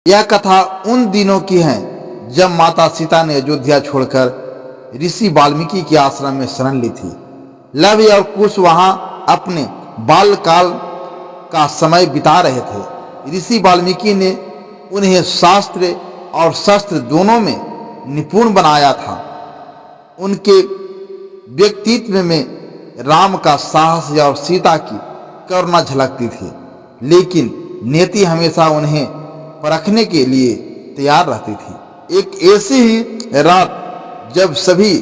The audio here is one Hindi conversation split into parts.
यह कथा उन दिनों की है जब माता सीता ने अयोध्या छोड़कर ऋषि वाल्मीकि के आश्रम में शरण ली थी। लव और कुश वहां अपने बालकाल का समय बिता रहे थे। ऋषि वाल्मीकि ने उन्हें शास्त्र और शस्त्र दोनों में निपुण बनाया था। उनके व्यक्तित्व में राम का साहस और सीता की करुणा झलकती थी, लेकिन नियति हमेशा उन्हें परखने के लिए तैयार रहती थी। एक ऐसी ही रात जब सभी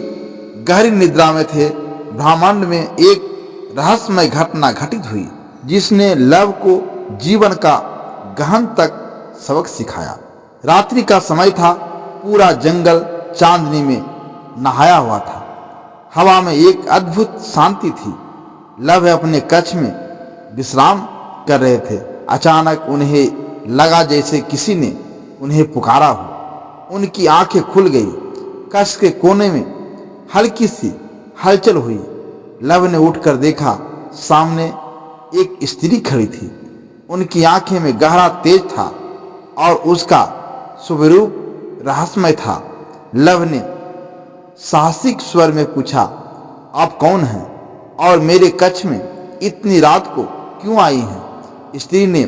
गहरी निद्रा में थे, ब्रह्मांड में एक रहस्यमय घटना घटित हुई जिसने लव को जीवन का गहन तक सबक सिखाया। रात्रि का समय था, पूरा जंगल चांदनी में नहाया हुआ था। हवा में एक अद्भुत शांति थी। लव अपने कक्ष में विश्राम कर रहे थे। अचानक उन्हें लगा जैसे किसी ने उन्हें पुकारा हो। उनकी आंखें खुल गई। कक्ष के कोने में हल्की सी हलचल हुई। लव ने उठकर देखा, सामने एक स्त्री खड़ी थी। उनकी आंखें में गहरा तेज था और उसका स्वरूप रहस्यमय था। लव ने साहसिक स्वर में पूछा, आप कौन हैं और मेरे कक्ष में इतनी रात को क्यों आई हैं? स्त्री ने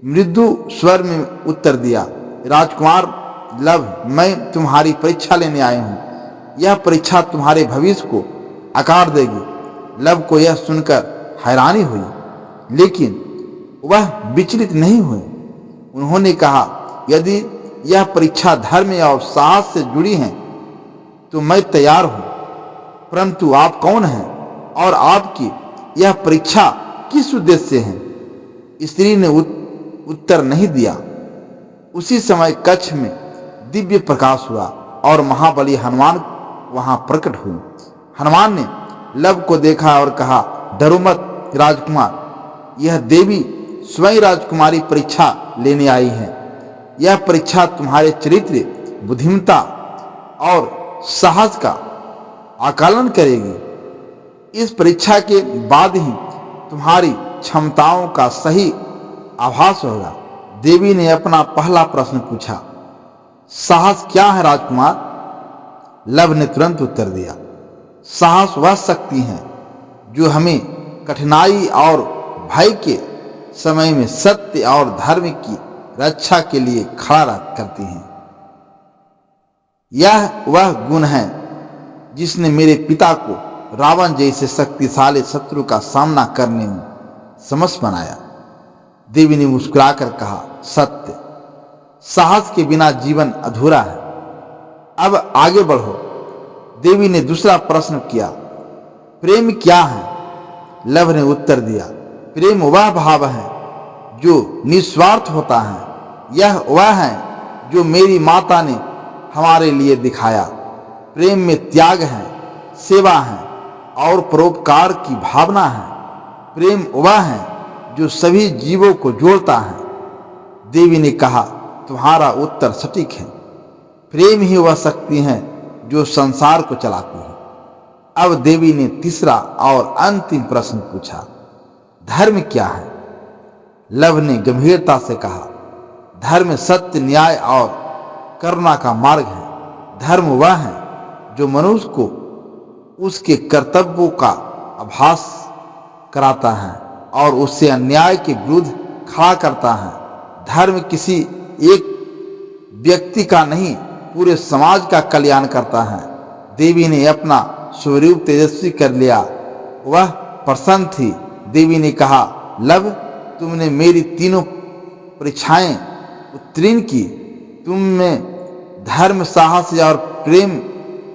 मृदु स्वर में उत्तर दिया, राजकुमार लव, मैं तुम्हारी परीक्षा लेने आई हूं। यह परीक्षा तुम्हारे भविष्य को आकार देगी। लव को यह सुनकर हैरानी हुई, लेकिन वह विचलित नहीं हुए। उन्होंने कहा, यदि यह परीक्षा धर्म और साहस से जुड़ी है तो मैं तैयार हूं, परंतु आप कौन हैं और आपकी यह परीक्षा किस उद्देश्य से है? स्त्री ने उत्तर नहीं दिया। उसी समय कक्ष में दिव्य प्रकाश हुआ और महाबली हनुमान वहां प्रकट हुए। हनुमान ने लव को देखा और कहा, डरो मत राजकुमार, यह देवी स्वयं राजकुमारी परीक्षा लेने आई है। यह परीक्षा तुम्हारे चरित्र, बुद्धिमत्ता और साहस का आकलन करेगी। इस परीक्षा के बाद ही तुम्हारी क्षमताओं का सही आभास होगा। देवी ने अपना पहला प्रश्न पूछा, साहस क्या है राजकुमार? लव ने तुरंत उत्तर दिया, साहस वह शक्ति है जो हमें कठिनाई और भय के समय में सत्य और धर्म की रक्षा के लिए खड़ा करती है। यह वह गुण है जिसने मेरे पिता को रावण जैसे शक्तिशाली शत्रु का सामना करने में समर्थ बनाया। देवी ने मुस्कुराकर कहा, सत्य, साहस के बिना जीवन अधूरा है। अब आगे बढ़ो। देवी ने दूसरा प्रश्न किया, प्रेम क्या है? लव ने उत्तर दिया, प्रेम वह भाव है जो निस्वार्थ होता है। यह वह है जो मेरी माता ने हमारे लिए दिखाया। प्रेम में त्याग है, सेवा है और परोपकार की भावना है। प्रेम वह है जो सभी जीवों को जोड़ता है। देवी ने कहा, तुम्हारा उत्तर सटीक है। प्रेम ही वह शक्ति है जो संसार को चलाती है। अब देवी ने तीसरा और अंतिम प्रश्न पूछा, धर्म क्या है? लव ने गंभीरता से कहा, धर्म सत्य, न्याय और करुणा का मार्ग है। धर्म वह है जो मनुष्य को उसके कर्तव्यों का आभास कराता है और उससे अन्याय के विरुद्ध खड़ा करता है। धर्म किसी एक व्यक्ति का नहीं, पूरे समाज का कल्याण करता है। देवी ने अपना स्वरूप तेजस्वी कर लिया। वह प्रसन्न थी। देवी ने कहा, लव, तुमने मेरी तीनों परीक्षाएं उत्तीर्ण की। तुम में धर्म, साहस और प्रेम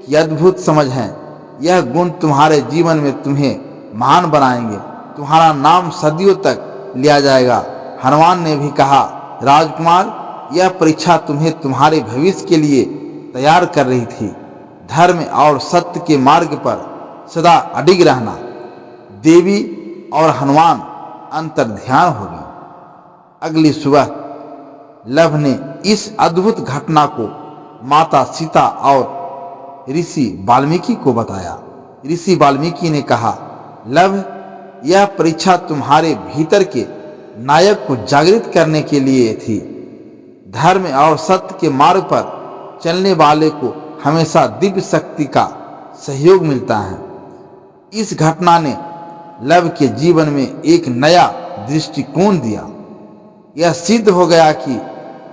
की अद्भुत समझ है। यह गुण तुम्हारे जीवन में तुम्हें महान बनाएंगे। तुम्हारा नाम सदियों तक लिया जाएगा। हनुमान ने भी कहा, राजकुमार, यह परीक्षा तुम्हें तुम्हारे भविष्य के लिए तैयार कर रही थी। धर्म और सत्य के मार्ग पर सदा अडिग रहना। देवी और हनुमान अंतर्ध्यान हो गई। अगली सुबह लव ने इस अद्भुत घटना को माता सीता और ऋषि वाल्मीकि को बताया। ऋषि वाल्मीकि ने कहा, लव, यह परीक्षा तुम्हारे भीतर के नायक को जागृत करने के लिए थी। धर्म और सत्य के मार्ग पर चलने वाले को हमेशा दिव्य शक्ति का सहयोग मिलता है। इस घटना ने लव के जीवन में एक नया दृष्टिकोण दिया। यह सिद्ध हो गया कि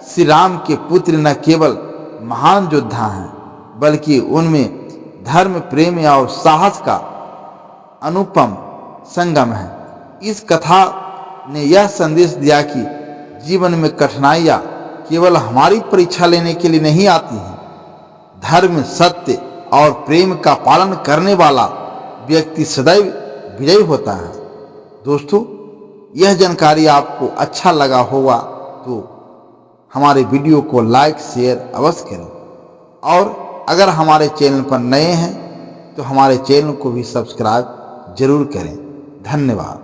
श्री राम के पुत्र न केवल महान योद्धा हैं, बल्कि उनमें धर्म, प्रेम और साहस का अनुपम संगम है। इस कथा ने यह संदेश दिया कि जीवन में कठिनाइयाँ केवल हमारी परीक्षा लेने के लिए नहीं आती हैं। धर्म, सत्य और प्रेम का पालन करने वाला व्यक्ति सदैव विजयी होता है। दोस्तों, यह जानकारी आपको अच्छा लगा होगा तो हमारे वीडियो को लाइक, शेयर अवश्य करें, और अगर हमारे चैनल पर नए हैं तो हमारे चैनल को भी सब्सक्राइब जरूर करें। धन्यवाद।